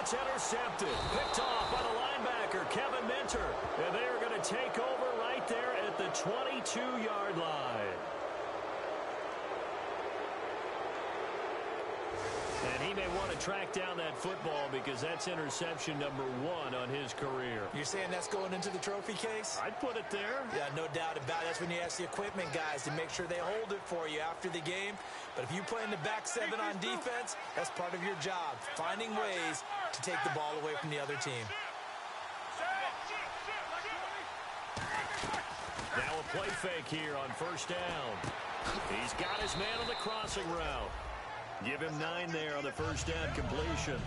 It's intercepted. Picked off by the linebacker, Kevin Minter. And they are going to take over right there at the 22-yard line. And he may want to track down that football because that's interception number 1 on his career. You're saying that's going into the trophy case? I'd put it there. Yeah, no doubt about it. That's when you ask the equipment guys to make sure they hold it for you after the game. But if you play in the back 7 on defense, that's part of your job, finding ways to take the ball away from the other team. Now a play fake here on first down. He's got his man on the crossing route. Give him 9 there on the first down completion.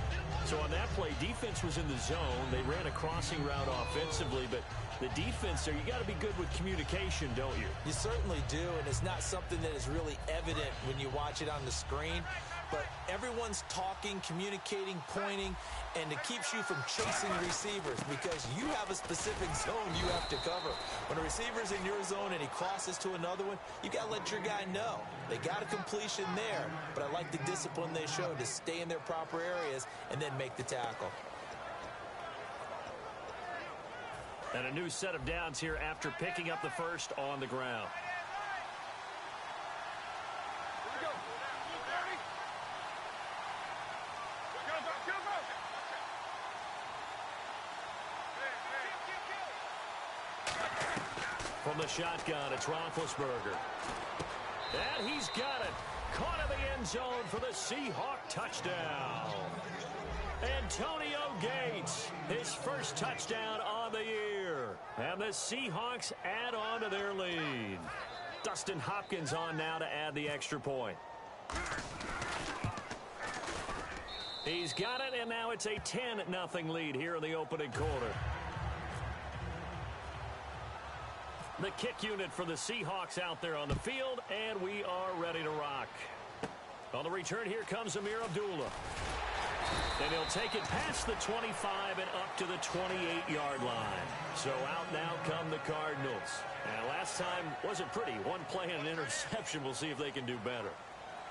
So on that play, defense was in the zone. They ran a crossing route offensively, but the defense there, you got to be good with communication, don't you? You certainly do, and it's not something that is really evident when you watch it on the screen. But everyone's talking, communicating, pointing, and it keeps you from chasing receivers because you have a specific zone you have to cover. When a receiver's in your zone and he crosses to another one, you got to let your guy know. They got a completion there, but I like the discipline they showed to stay in their proper areas and then make the tackle. And a new set of downs here after picking up the first on the ground. From the shotgun, it's Roethlisberger. And he's got it. Caught in the end zone for the Seahawk touchdown. Antonio Gates, his first touchdown on the year. And the Seahawks add on to their lead. Dustin Hopkins on now to add the extra point. He's got it, and now it's a 10-0 lead here in the opening quarter. The kick unit for the Seahawks out there on the field, and we are ready to rock. On the return, here comes Amir Abdullah. And he'll take it past the 25 and up to the 28-yard line. So out now come the Cardinals. And last time wasn't pretty. One play and an interception. We'll see if they can do better.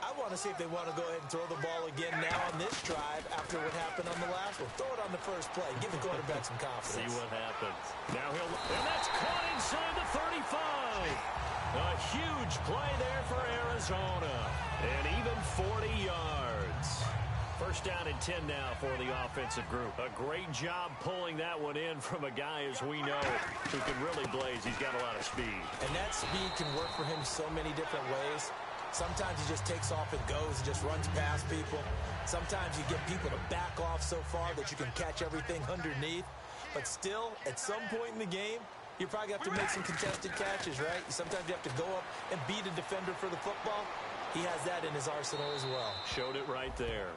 I want to see if they want to go ahead and throw the ball again now on this drive after what happened on the last one. Throw it on the first play. Give the quarterback some confidence. See what happens. Now and that's caught inside the 35. A huge play there for Arizona. And even 40 yards. First down and 10 now for the offensive group. A great job pulling that one in from a guy, as we know, who can really blaze. He's got a lot of speed. And that speed can work for him so many different ways. Sometimes he just takes off and goes and just runs past people. Sometimes you get people to back off so far that you can catch everything underneath. But still, at some point in the game, you probably have to make some contested catches, right? Sometimes you have to go up and beat a defender for the football. He has that in his arsenal as well. Showed it right there.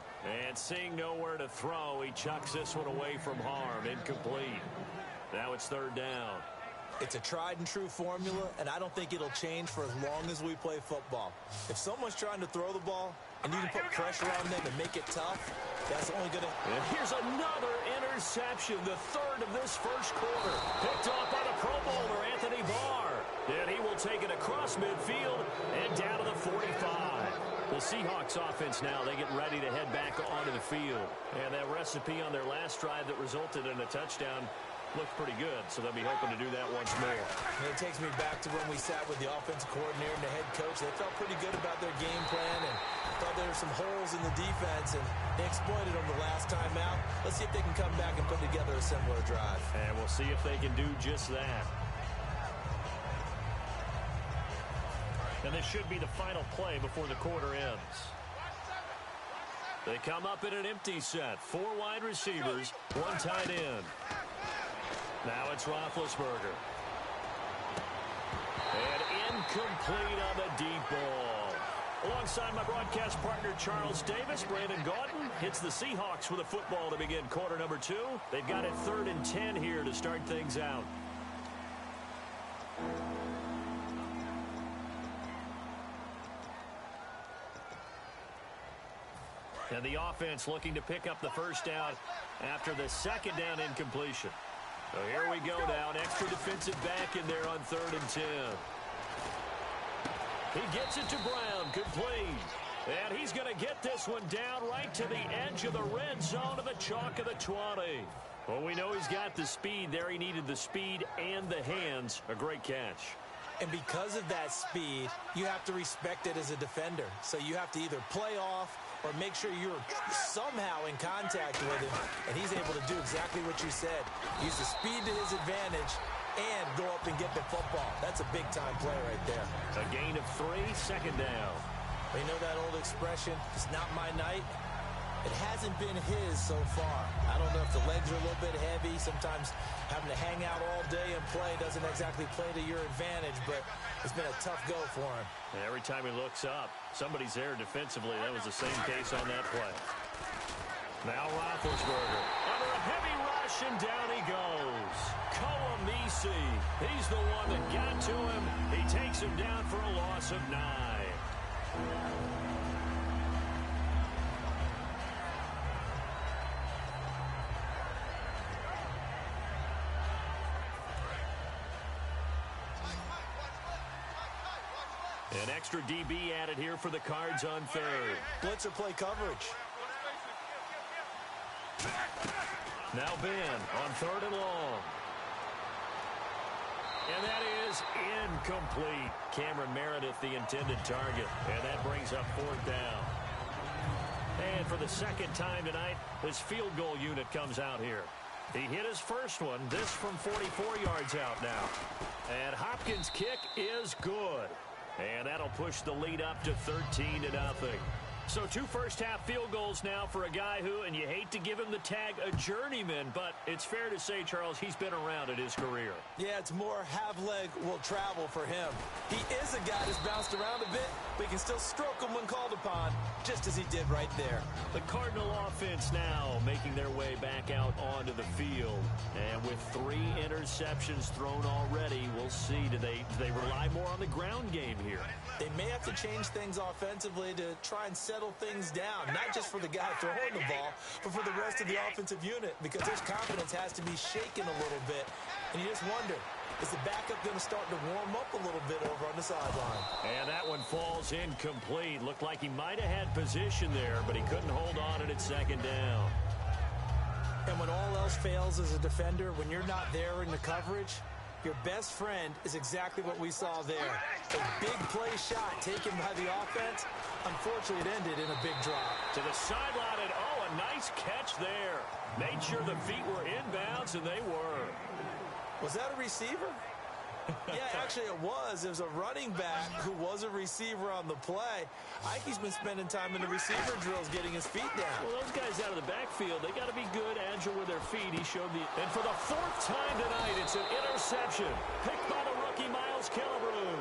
And seeing nowhere to throw, he chucks this one away from harm. Incomplete. Now it's third down. It's a tried-and-true formula, and I don't think it'll change for as long as we play football. If someone's trying to throw the ball, and you can put pressure on them and make it tough, that's only going to... And here's another interception, the third of this first quarter. Picked off by the Pro Bowler, Anthony Barr. And he will take it across midfield and down to the 45. The Seahawks offense now, they get ready to head back onto the field. And that recipe on their last drive that resulted in a touchdown looked pretty good, so they'll be hoping to do that once more. And it takes me back to when we sat with the offensive coordinator and the head coach. They felt pretty good about their game plan and thought there were some holes in the defense, and they exploited them the last time out. Let's see if they can come back and put together a similar drive. And we'll see if they can do just that. And this should be the final play before the quarter ends. They come up in an empty set. 4 wide receivers, 1 tight end. Now it's Roethlisberger. And incomplete on the deep ball. Alongside my broadcast partner, Charles Davis, Brandon Gaudin hits the Seahawks with a football to begin quarter number 2. They've got it 3rd and 10 here to start things out. And the offense looking to pick up the first down after the second down incompletion. So here we go now. An extra defensive back in there on 3rd and 10. He gets it to Brown. Complete. And he's going to get this one down right to the edge of the red zone of the chalk of the 20. Well, we know he's got the speed there. He needed the speed and the hands. A great catch. And because of that speed, you have to respect it as a defender. So you have to either play off or make sure you're somehow in contact with him. And he's able to do exactly what you said. Use the speed to his advantage and go up and get the football. That's a big-time play right there. A gain of 3, second down. You know that old expression, it's not my night? It hasn't been his so far. I don't know if the legs are a little bit heavy. Sometimes having to hang out all day and play doesn't exactly play to your advantage, but it's been a tough go for him. And every time he looks up, somebody's there defensively. That was the same case on that play. Now Roethlisberger under a heavy rush, and down he goes. Koamisi, he's the one that got to him. He takes him down for a loss of 9. An extra DB added here for the Cards on third. Blitzer play coverage. Now Ben on 3rd and long. And that is incomplete. Cameron Meredith, the intended target. And that brings up 4th down. And for the second time tonight, this field goal unit comes out here. He hit his first one. This from 44 yards out now. And Hopkins' kick is good. And that'll push the lead up to 13-0. So 2 first-half field goals now for a guy who, and you hate to give him the tag a journeyman, but it's fair to say, Charles, he's been around in his career. Yeah, it's more have-leg will travel for him. He is a guy that's bounced around a bit, but he can still stroke him when called upon, just as he did right there. The Cardinal offense now making their way back out onto the field. And with 3 interceptions thrown already, we'll see, do they rely more on the ground game here? They may have to change things offensively to try and settle things down, not just for the guy throwing the ball, but for the rest of the offensive unit, because his confidence has to be shaken a little bit. And you just wonder, is the backup going to start to warm up a little bit over on the sideline? And that one falls incomplete. Looked like he might have had position there, but he couldn't hold on it at 2nd down. And when all else fails as a defender, when you're not there in the coverage, your best friend is exactly what we saw there. A big play shot taken by the offense. Unfortunately, it ended in a big drop. To the sideline, and a nice catch there. Made sure the feet were inbounds, and they were. Was that a receiver? Yeah, actually it was. It was a running back who was a receiver on the play. Ike's been spending time in the receiver drills getting his feet down. Well, those guys out of the backfield, they got to be good, agile with their feet. He showed the... And for the 4th time tonight, it's an interception. Picked by the rookie Miles Killebrew.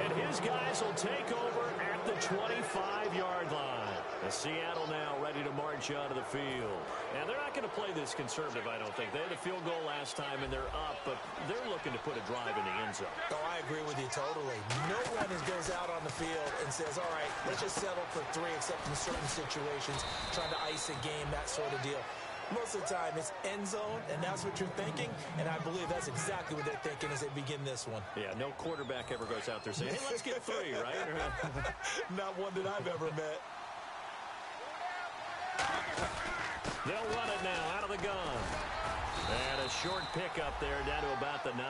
And his guys will take over at the 25-yard line. And Seattle now ready to march out of the field. And they're not going to play this conservative, I don't think. They had a field goal last time, and they're up, but they're looking to put a drive in the end zone. Oh, I agree with you totally. No one goes out on the field and says, all right, let's just settle for 3, except in certain situations, trying to ice a game, that sort of deal. Most of the time, it's end zone, and that's what you're thinking, and I believe that's exactly what they're thinking as they begin this one. Yeah, no quarterback ever goes out there saying, hey, let's get 3, right? Not one that I've ever met. They'll run it now out of the gun. And a short pickup there down to about the 9.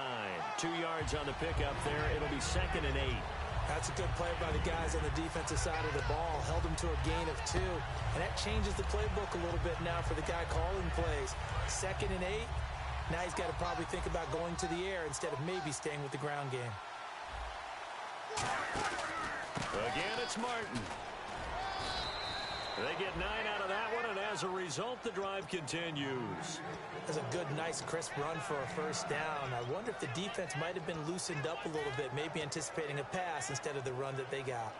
2 yards on the pickup there. It'll be 2nd and 8. That's a good play by the guys on the defensive side of the ball. Held them to a gain of 2. And that changes the playbook a little bit now for the guy calling plays. 2nd and 8. Now he's got to probably think about going to the air instead of maybe staying with the ground game. Again, it's Martin. They get 9 out of that one, and as a result, the drive continues. That's a good, nice, crisp run for a 1st down. I wonder if the defense might have been loosened up a little bit, maybe anticipating a pass instead of the run that they got.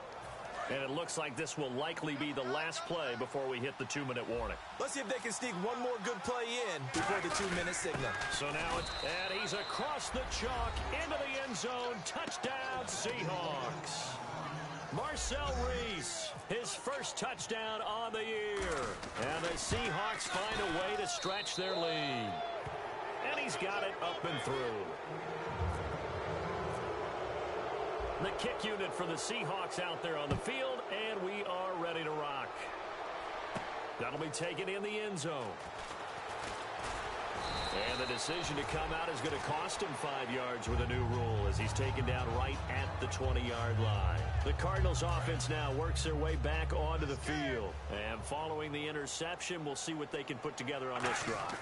And it looks like this will likely be the last play before we hit the 2-minute warning. Let's see if they can sneak one more good play in before the 2-minute signal. So now it's, and he's across the chalk into the end zone. Touchdown, Seahawks. Marcel Reese, his first touchdown on the year. And the Seahawks find a way to stretch their lead. And he's got it up and through. The kick unit for the Seahawks out there on the field, And we are ready to rock. That'll be taken in the end zone. And the decision to come out is going to cost him 5 yards with a new rule as he's taken down right at the 20-yard line. The Cardinals offense now works their way back onto the field. And following the interception, we'll see what they can put together on this drive.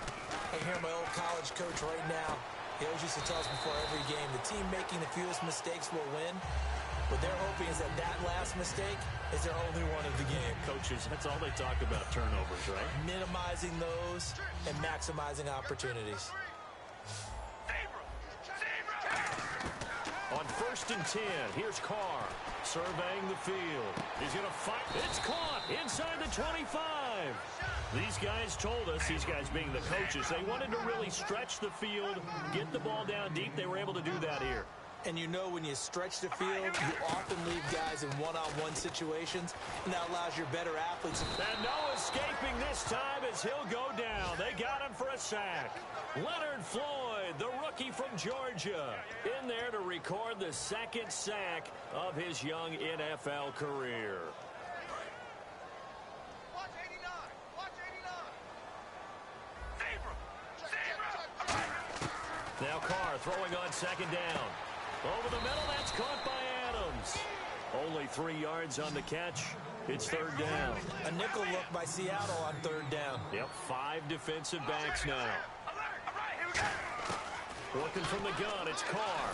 I hear my old college coach right now. He always used to tell us before every game, the team making the fewest mistakes will win. What they're hoping is that last mistake is their only one of the game. Coaches, that's all they talk about, turnovers, right? Minimizing those and maximizing opportunities. On 1st and 10, here's Carr surveying the field. He's going to fight. It's caught inside the 25. These guys told us, these guys being the coaches, they wanted to really stretch the field, get the ball down deep. They were able to do that here. And you know when you stretch the field, you often leave guys in one-on-one situations, and that allows your better athletes. And no escaping this time as he'll go down. They got him for a sack. Leonard Floyd, the rookie from Georgia, in there to record the 2nd sack of his young NFL career. Watch 89. Watch 89. Now Carr throwing on 2nd down. Over the middle, that's caught by Adams. Only 3 yards on the catch. It's 3rd down. A nickel look by Seattle on 3rd down. Yep, 5 defensive backs now. Working from the gun, it's Carr.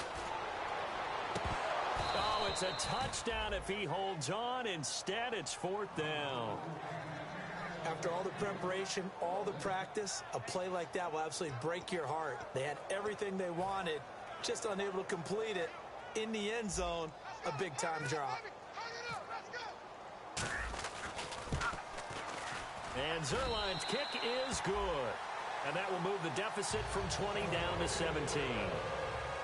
Oh, it's a touchdown if he holds on. Instead, it's 4th down. After all the preparation, all the practice, a play like that will absolutely break your heart. They had everything they wanted, just unable to complete it. In the end zone, a big-time drop. And Zerline's kick is good. And that will move the deficit from 20 down to 17.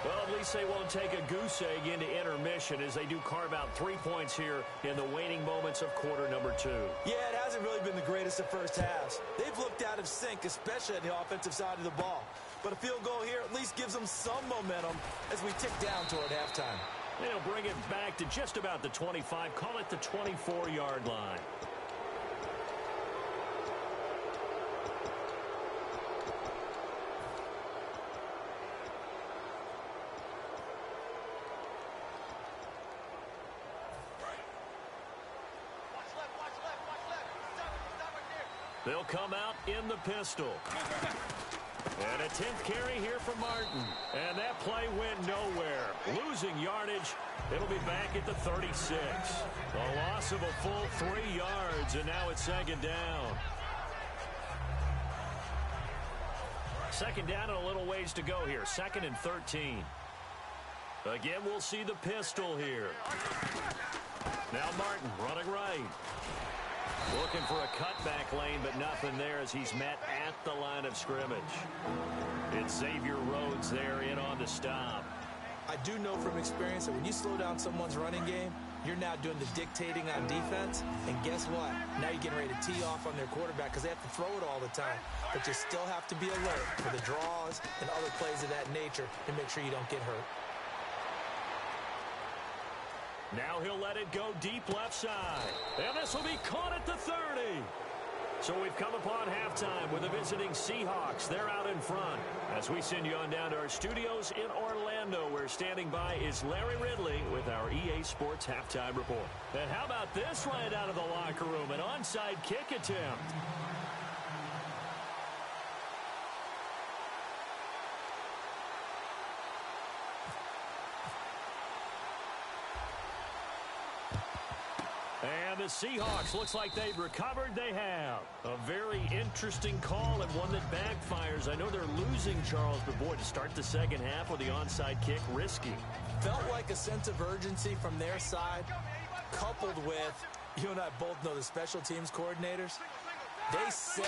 Well, at least they won't take a goose egg into intermission as they do carve out 3 points here in the waning moments of quarter number 2. Yeah, it hasn't really been the greatest of first halves. They've looked out of sync, especially on the offensive side of the ball. But a field goal here at least gives them some momentum as we tick down toward halftime. They'll bring it back to just about the 25, call it the 24-yard line. They'll come out in the pistol. And a 10th carry here for Martin. And that play went nowhere. Losing yardage. It'll be back at the 36. A loss of a full 3 yards, and now it's 2nd down. 2nd down and a little ways to go here. 2nd and 13. Again, we'll see the pistol here. Now Martin running right. Looking for a cutback lane, but nothing there as he's met at the line of scrimmage. It's Xavier Rhodes there in on the stop. I do know from experience that when you slow down someone's running game, you're now doing the dictating on defense. And guess what? Now you're getting ready to tee off on their quarterback because they have to throw it all the time. But you still have to be alert for the draws and other plays of that nature to make sure you don't get hurt. Now he'll let it go deep left side. And this will be caught at the 30. So we've come upon halftime with the visiting Seahawks. They're out in front. As we send you on down to our studios in Orlando, where standing by is Larry Ridley with our EA Sports Halftime Report. And how about this right out of the locker room? An onside kick attempt. And the Seahawks, looks like they've recovered. They have. A very interesting call and one that backfires. I know they're losing Charles, but boy, to start the second half with the onside kick, risky. Felt like a sense of urgency from their side, coupled with, you and I both know the special teams coordinators. They sell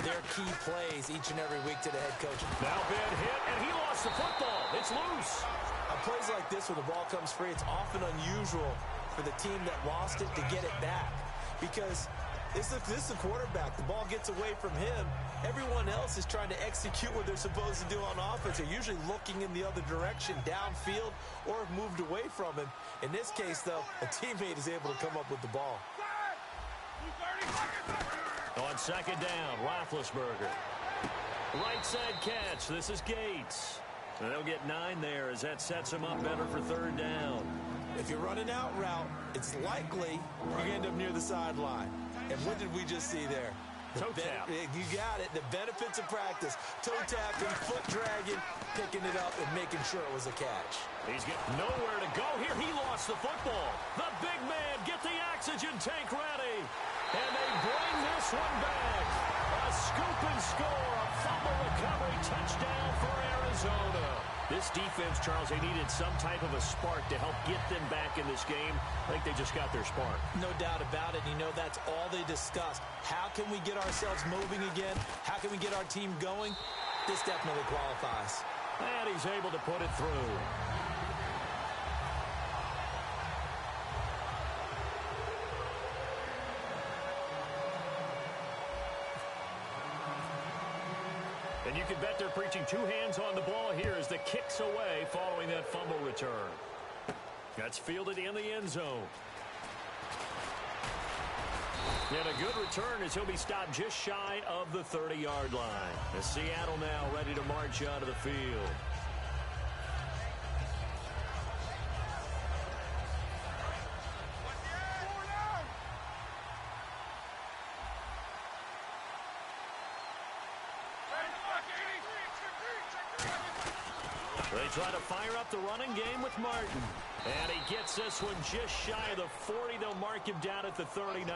their key plays each and every week to the head coach. Now bad hit, and he lost the football. It's loose. On plays like this where the ball comes free, it's often unusual for the team that lost it to get it back. Because This is the quarterback. The ball gets away from him. Everyone else is trying to execute what they're supposed to do on offense. They're usually looking in the other direction, downfield, or have moved away from him. In this case, though, a teammate is able to come up with the ball. On second down, Roethlisberger. Right side catch. This is Gates. And they'll get 9 there as that sets him up better for third down. If you're running out route, it's likely you're going to end up near the sideline. And what did we just see there? Toe tap. You got it. The benefits of practice. Toe tapping, foot dragging, picking it up, and making sure it was a catch. He's got nowhere to go here. He lost the football. The big man, get the oxygen tank ready. And they bring this one back. A scoop and score. A fumble recovery touchdown for Arizona. This defense, Charles, they needed some type of a spark to help get them back in this game. I think they just got their spark. No doubt about it. You know, that's all they discussed. How can we get ourselves moving again? How can we get our team going? This definitely qualifies. And he's able to put it through. And you can bet they're preaching 2 hands on the ball here as the kick's away following that fumble return. That's fielded in the end zone. And a good return as he'll be stopped just shy of the 30-yard line. As Seattle now ready to march out of the field. They try to fire up the running game with Martin. And he gets this one just shy of the 40. They'll mark him down at the 39.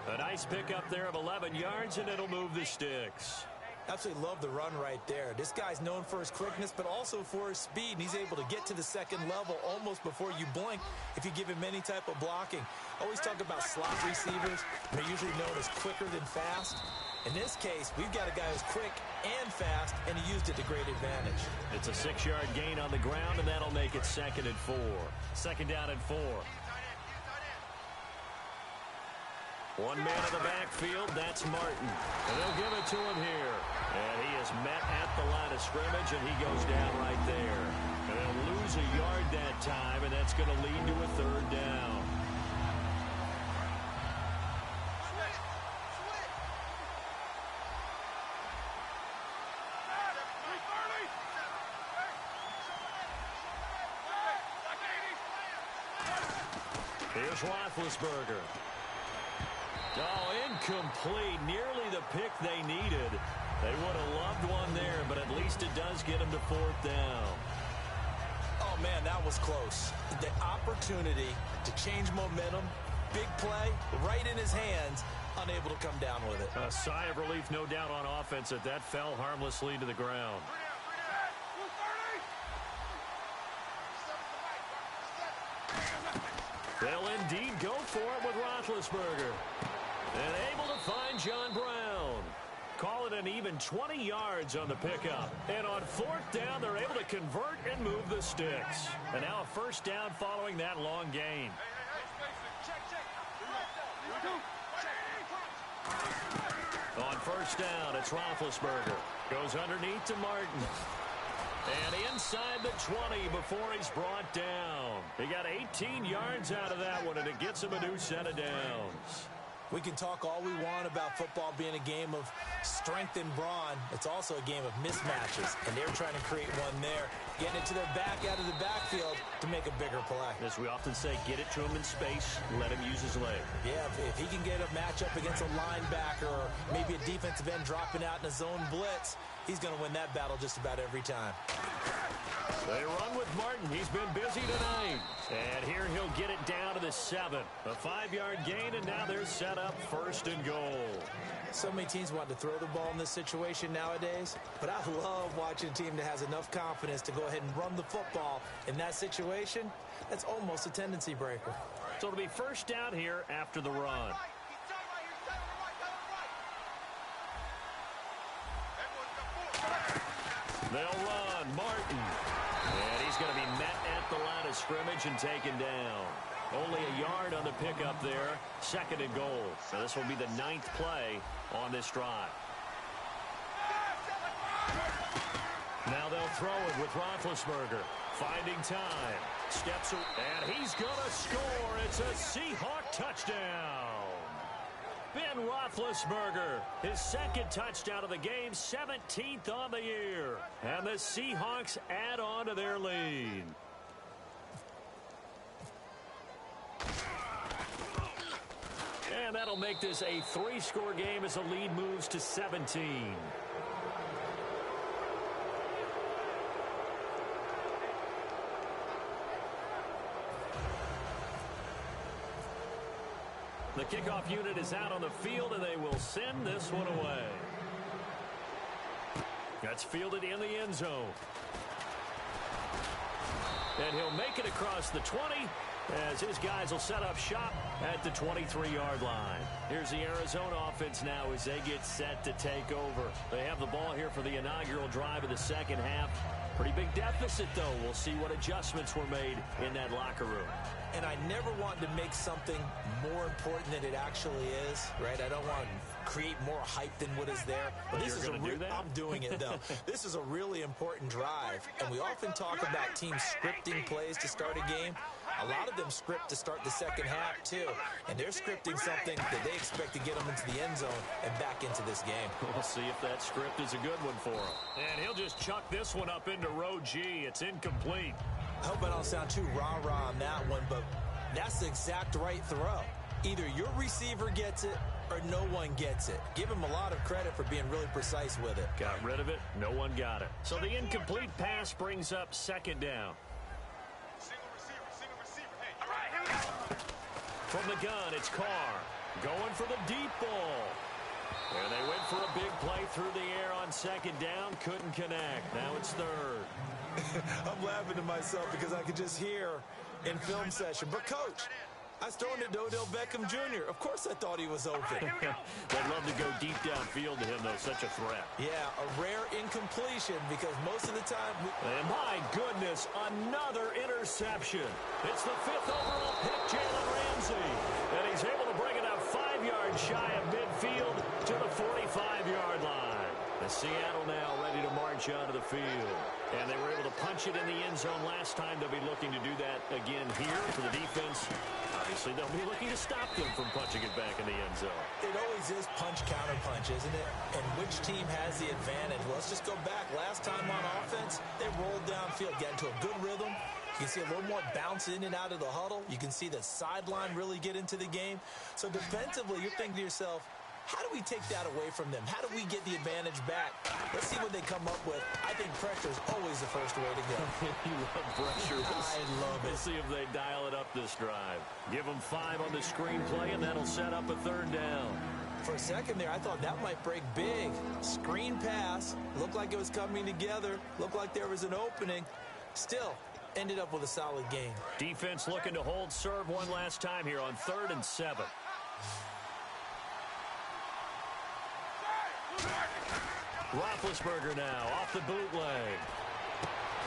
A nice pickup there of 11 yards, and it'll move the sticks. Absolutely love the run right there. This guy's known for his quickness, but also for his speed. And he's able to get to the second level almost before you blink if you give him any type of blocking. Always talk about slot receivers. They're usually known as quicker than fast. In this case, we've got a guy who's quick and fast, and he used it to great advantage. It's a 6-yard gain on the ground, and that'll make it 2nd and 4. 2nd down and 4. One man in the backfield, that's Martin. And they'll give it to him here. And he is met at the line of scrimmage, and he goes down right there. And they'll lose a yard that time, and that's going to lead to a 3rd down. Here's Roethlisberger. Oh, incomplete. Nearly the pick they needed. They would have loved one there, but at least it does get them to 4th down. Oh, man, that was close. The opportunity to change momentum, big play, right in his hands, unable to come down with it. A sigh of relief, no doubt, on offense that fell harmlessly to the ground. They'll indeed go for it with Roethlisberger. And able to find John Brown. Call it an even 20 yards on the pickup. And on 4th down, they're able to convert and move the sticks. And now a 1st down following that long gain. On 1st down, it's Roethlisberger. Goes underneath to Martin. And inside the 20 before he's brought down. He got 18 yards out of that one, and it gets him a new set of downs. We can talk all we want about football being a game of strength and brawn. It's also a game of mismatches, and they're trying to create one there, getting it to their back out of the backfield to make a bigger play. As we often say, get it to him in space, let him use his leg. Yeah, if he can get a matchup against a linebacker or maybe a defensive end dropping out in a zone blitz, he's going to win that battle just about every time. They run with Martin. He's been busy tonight. And here he'll get it down to the 7. A 5-yard gain, and now they're set up 1st and goal. So many teams want to throw the ball in this situation nowadays, but I love watching a team that has enough confidence to go ahead and run the football. In that situation, that's almost a tendency breaker. So it'll be 1st down here after the run. They'll run. Martin. And he's going to be met at the line of scrimmage and taken down. Only a yard on the pickup there. 2nd and goal. So this will be the 9th play on this drive. Now they'll throw it with Roethlisberger. Finding time. Steps and he's going to score. It's a Seahawk touchdown. Ben Roethlisberger, his 2nd touchdown of the game, 17th on the year. And the Seahawks add on to their lead. And that'll make this a 3-score game as the lead moves to 17. The kickoff unit is out on the field, and they will send this one away. That's fielded in the end zone. And he'll make it across the 20 as his guys will set up shop at the 23-yard line. Here's the Arizona offense now as they get set to take over. They have the ball here for the inaugural drive of the second half. Pretty big deficit, though. We'll see what adjustments were made in that locker room. And I never want to make something more important than it actually is, right? I don't want to create more hype than what is there. But this is I'm doing it, though. This is a really important drive. And we often talk about teams scripting plays to start a game. A lot of them script to start the second half, too. And they're scripting something that they expect to get them into the end zone and back into this game. We'll see if that script is a good one for him. And he'll just chuck this one up into row G. It's incomplete. I hope I don't sound too rah-rah on that one, but that's the exact right throw. Either your receiver gets it or no one gets it. Give him a lot of credit for being really precise with it. Got rid of it. No one got it. So the incomplete pass brings up 2nd down. Single receiver. Hey, all right, here we go. From the gun, it's Carr. Going for the deep ball. And they went for a big play through the air on 2nd down. Couldn't connect. Now it's 3rd. I'm laughing to myself because I could just hear in film session. But, Coach, I was throwing it to Odell Beckham Jr. Of course I thought he was open. They'd love to go deep downfield to him, though. Such a threat. Yeah, a rare incompletion because most of the time... And my goodness, another interception. It's the 5th overall pick, Jalen Ramsey. And he's able to bring it up 5 yards shy of midfield to the 45-yard line. And Seattle now ready to march onto the field. And they were able to punch it in the end zone last time. They'll be looking to do that again here for the defense. Obviously, they'll be looking to stop them from punching it back in the end zone. It always is punch-counter-punch, isn't it? And which team has the advantage? Well, let's just go back. Last time on offense, they rolled downfield, got into a good rhythm. You can see a little more bounce in and out of the huddle. You can see the sideline really get into the game. So defensively, you're thinking to yourself, how do we take that away from them? How do we get the advantage back? Let's see what they come up with. I think pressure is always the first way to go. You love pressure. I love it. We'll see if they dial it up this drive. Give them 5 on the screenplay, and that'll set up a 3rd down. For a second there, I thought that might break big. Screen pass. Looked like it was coming together. Looked like there was an opening. Still, ended up with a solid game. Defense looking to hold serve one last time here on 3rd and 7. Roethlisberger now off the bootleg.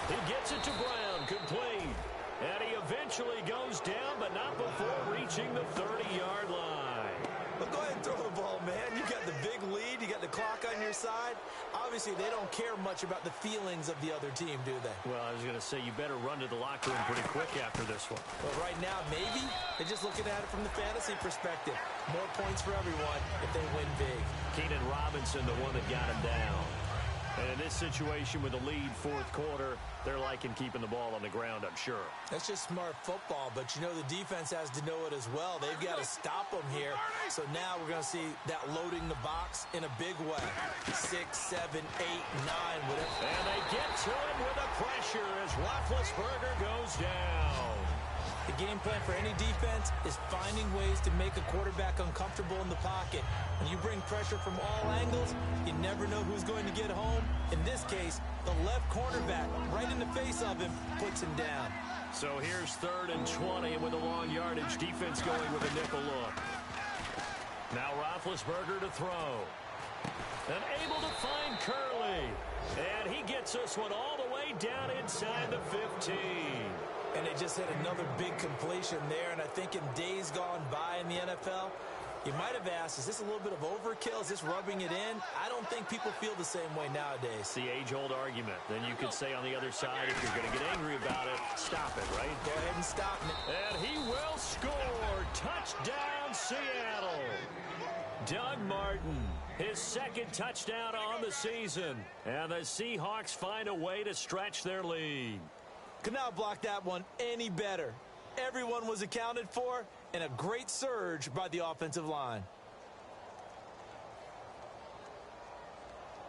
He gets it to Brown, complete. And he eventually goes down, but not before reaching the 30-yard line. But go ahead and throw the ball, man. You got the big lead. You got the clock on your side. Obviously, they don't care much about the feelings of the other team, do they? Well, I was going to say, you better run to the locker room pretty quick after this one. But right now, maybe they're just looking at it from the fantasy perspective. More points for everyone if they win big. Keenan Robinson, the one that got him down. And in this situation with the lead 4th quarter, they're liking keeping the ball on the ground, I'm sure. That's just smart football, but you know the defense has to know it as well. They've got to stop them here. So now we're going to see that loading the box in a big way. 6, 7, 8, 9, whatever. And they get to it with the pressure as Roethlisberger goes down. The game plan for any defense is finding ways to make a quarterback uncomfortable in the pocket. When you bring pressure from all angles, you never know who's going to get home. In this case, the left cornerback, right in the face of him, puts him down. So here's 3rd and 20, and with a long yardage, defense going with a nickel look. Now Roethlisberger to throw. And able to find Curley. And he gets this one all the way down inside the 15. And they just hit another big completion there. And I think in days gone by in the NFL, you might have asked, is this a little bit of overkill? Is this rubbing it in? I don't think people feel the same way nowadays. It's the age-old argument. Then you could say on the other side, if you're going to get angry about it, stop it, right? Go ahead and stop it. And he will score. Touchdown, Seattle. Doug Martin, his second touchdown on the season. And the Seahawks find a way to stretch their lead. Could not block that one any better. Everyone was accounted for, and a great surge by the offensive line.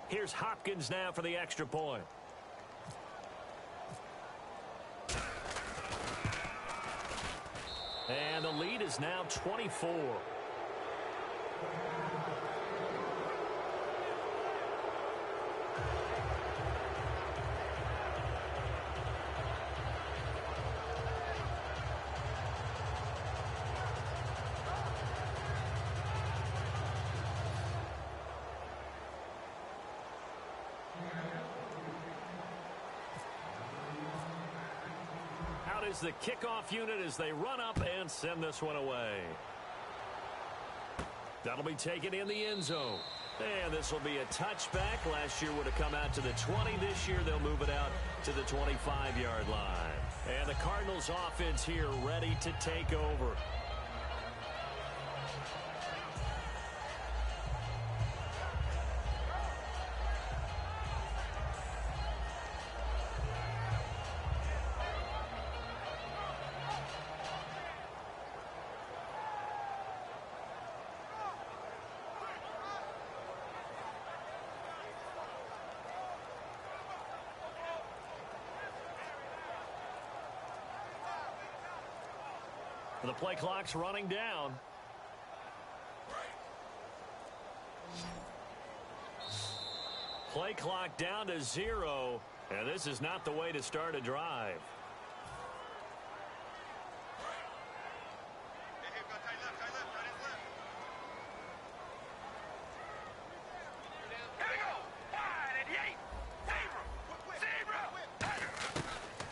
Here's Hopkins now for the extra point. And the lead is now 24. Is the kickoff unit as they run up and send this one away. That'll be taken in the end zone. And this will be a touchback. Last year would have come out to the 20. This year they'll move it out to the 25-yard line. And the Cardinals offense here ready to take over. The play clock's running down. Play clock down to 0, and this is not the way to start a drive.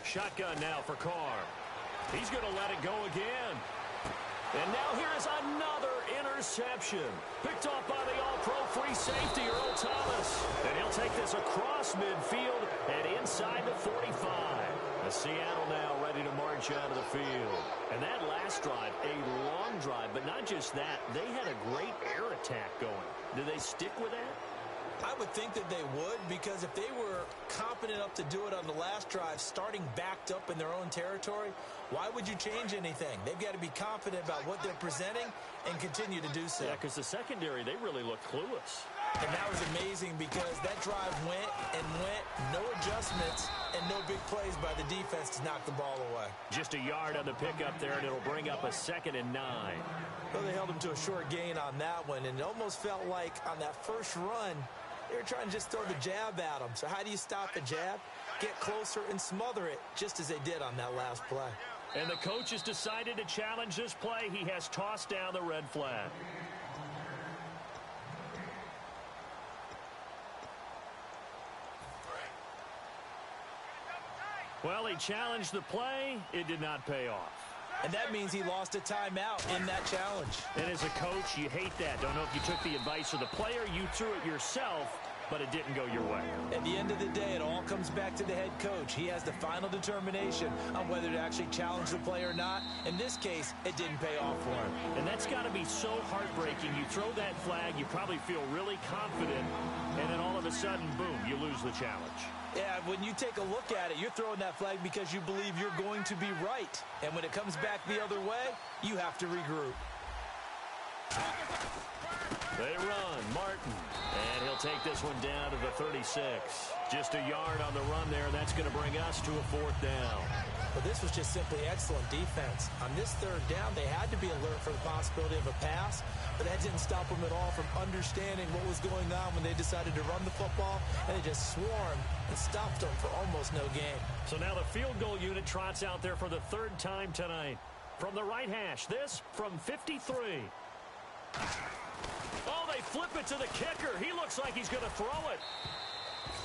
Shotgun now for Carr. He's going to let it go again. And now here is another interception. Picked off by the all-pro free safety, Earl Thomas. And he'll take this across midfield and inside the 45. The Seattle now ready to march out of the field. And that last drive, a long drive, but not just that. They had a great air attack going. Did they stick with that? I would think that they would, because if they were competent enough to do it on the last drive, starting backed up in their own territory, why would you change anything? They've got to be confident about what they're presenting and continue to do so. Yeah, because the secondary, they really look clueless. And that was amazing because that drive went and went, no adjustments, and no big plays by the defense to knock the ball away. Just a yard on the pickup there, and it'll bring up a 2nd and 9. Well, they held him to a short gain on that one, and it almost felt like on that first run, they were trying to just throw the jab at him. So how do you stop the jab? Get closer and smother it, just as they did on that last play. And the coach has decided to challenge this play. He has tossed down the red flag. Well, he challenged the play. It did not pay off. And that means he lost a timeout in that challenge. And as a coach, you hate that. Don't know if you took the advice of the player, you threw it yourself, but it didn't go your way. At the end of the day, it all comes back to the head coach. He has the final determination on whether to actually challenge the play or not. In this case, it didn't pay off for him. And that's got to be so heartbreaking. You throw that flag, you probably feel really confident, and then all of a sudden, boom, you lose the challenge. Yeah, when you take a look at it, you're throwing that flag because you believe you're going to be right. And when it comes back the other way, you have to regroup. They run, Martin, and he'll take this one down to the 36. Just a yard on the run there. That's going to bring us to a 4th down. But this was just simply excellent defense. On this 3rd down, they had to be alert for the possibility of a pass, but that didn't stop them at all from understanding what was going on when they decided to run the football, and they just swarmed and stopped them for almost no gain. So now the field goal unit trots out there for the 3rd time tonight. From the right hash, this from 53. Oh, they flip it to the kicker. He looks like he's going to throw it.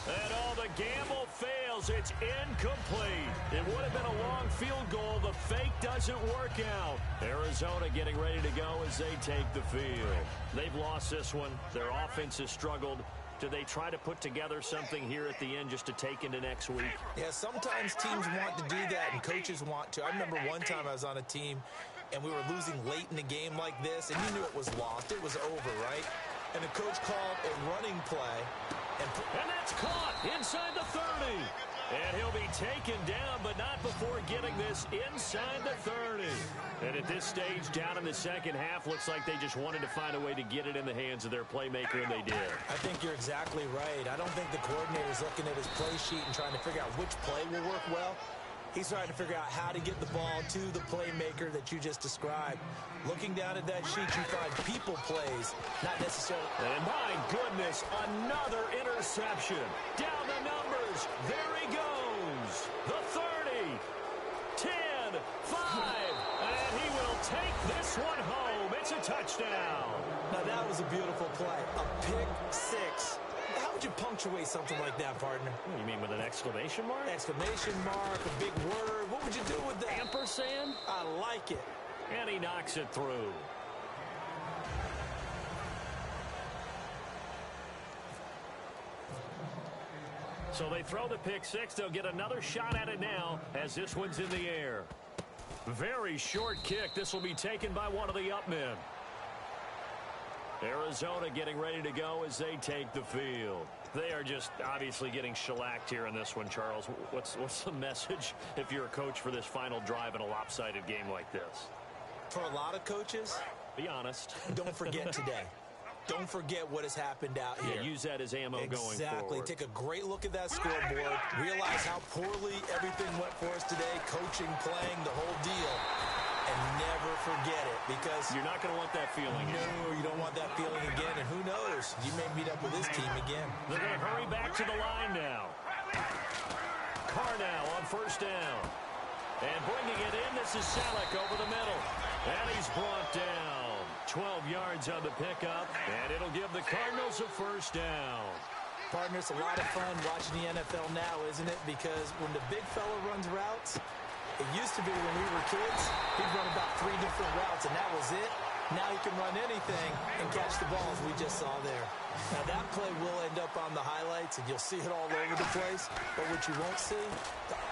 And the gamble failed. Miles. It's incomplete. It would have been a long field goal. The fake doesn't work out. Arizona getting ready to go as they take the field. They've lost this one. Their offense has struggled. Do they try to put together something here at the end just to take into next week? Yeah, sometimes teams want to do that and coaches want to. I remember one time I was on a team and we were losing late in the game like this, and you knew it was lost. It was over, right? And the coach called a running play. And that's caught inside the 30. And he'll be taken down, but not before getting this inside the 30. And at this stage, down in the second half, looks like they just wanted to find a way to get it in the hands of their playmaker, and they did. I think you're exactly right. I don't think the coordinator's looking at his play sheet and trying to figure out which play will work well. He's trying to figure out how to get the ball to the playmaker that you just described. Looking down at that sheet, you find people plays, not necessarily. And my goodness, another interception. Down the numbers. There he goes. The 30, 10, 5. And he will take this one home. It's a touchdown. Now, that was a beautiful play. A pick six. How would you punctuate something like that, partner? You mean with an exclamation mark? Exclamation mark, a big word. What would you do with that? Ampersand? I like it. And he knocks it through. So they throw the pick six. They'll get another shot at it now as this one's in the air. Very short kick. This will be taken by one of the up men. Arizona getting ready to go as they take the field. They are just obviously getting shellacked here in this one, Charles. What's the message if you're a coach for this final drive in a lopsided game like this? For a lot of coaches, be honest. Don't forget today. Don't forget what has happened out here. Yeah, use that as ammo going forward. Exactly. Take a great look at that scoreboard. Realize how poorly everything went for us today. Coaching, playing, the whole deal. And never forget it, because you're not going to want that feeling. No, you don't want that feeling again. And who knows? You may meet up with this team again. They're going to hurry back to the line now. Carr now on first down. And bringing it in, this is Selleck over the middle. And he's brought down. 12 yards on the pickup. And it'll give the Cardinals a first down. Partner, it's a lot of fun watching the NFL now, isn't it? Because when the big fella runs routes, it used to be when we were kids, he'd run about 3 different routes, and that was it. Now he can run anything and catch the balls we just saw there. Now, that play will end up on the highlights, and you'll see it all over the place. But what you won't see...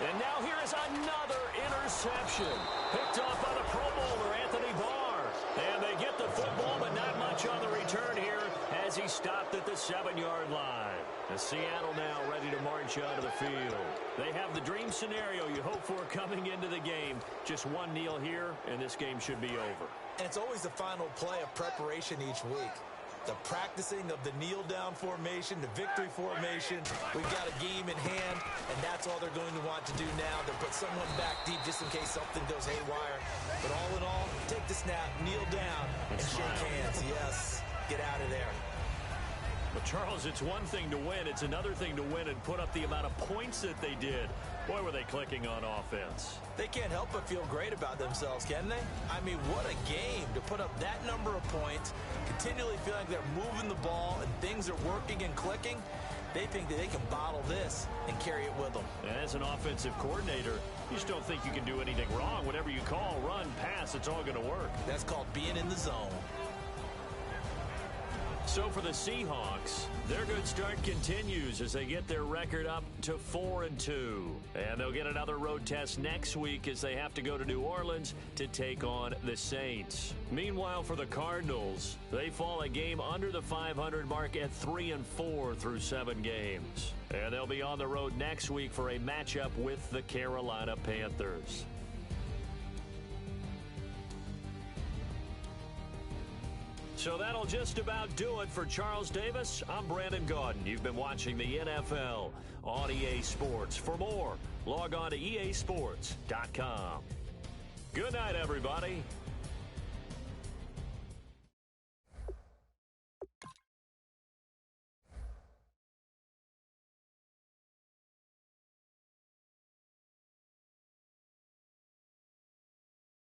And now here is another interception. Picked off by the Pro Bowler, Anthony Barr. And they get the football, but not much on the return here as he stopped at the 7-yard line. The Seattle now ready to march out of the field. They have the dream scenario you hope for coming into the game. Just one kneel here, and this game should be over. And it's always the final play of preparation each week. The practicing of the kneel-down formation, the victory formation. We've got a game in hand, and that's all they're going to want to do now. They'll put someone back deep just in case something goes haywire. But all in all, take the snap, kneel down, and shake hands. Yes, get out of there. But, Charles, it's one thing to win. It's another thing to win and put up the amount of points that they did. Boy, were they clicking on offense. They can't help but feel great about themselves, can they? I mean, what a game to put up that number of points, continually feel like they're moving the ball and things are working and clicking. They think that they can bottle this and carry it with them. And as an offensive coordinator, you just don't think you can do anything wrong. Whatever you call, run, pass, it's all going to work. That's called being in the zone. So for the Seahawks, their good start continues as they get their record up to 4-2. And they'll get another road test next week as they have to go to New Orleans to take on the Saints. Meanwhile, for the Cardinals, they fall a game under the 500 mark at 3-4 through 7 games. And they'll be on the road next week for a matchup with the Carolina Panthers. So that'll just about do it for Charles Davis. I'm Brandon Gaudin. You've been watching the NFL on EA Sports. For more, log on to easports.com. Good night, everybody.